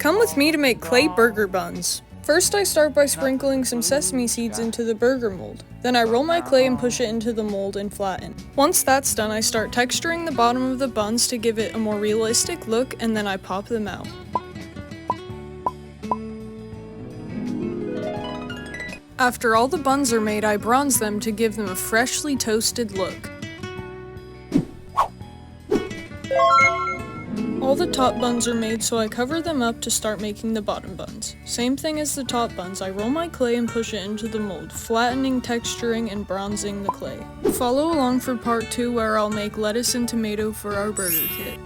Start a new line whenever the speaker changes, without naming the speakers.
Come with me to make clay burger buns. First I start by sprinkling some sesame seeds into the burger mold. Then I roll my clay and push it into the mold and flatten. Once that's done, I start texturing the bottom of the buns to give it a more realistic look, and then I pop them out. After all the buns are made, I bronze them to give them a freshly toasted look. All the top buns are made, so I cover them up to start making the bottom buns. Same thing as the top buns, I roll my clay and push it into the mold, flattening, texturing, and bronzing the clay. Follow along for part 2 where I'll make lettuce and tomato for our burger kit.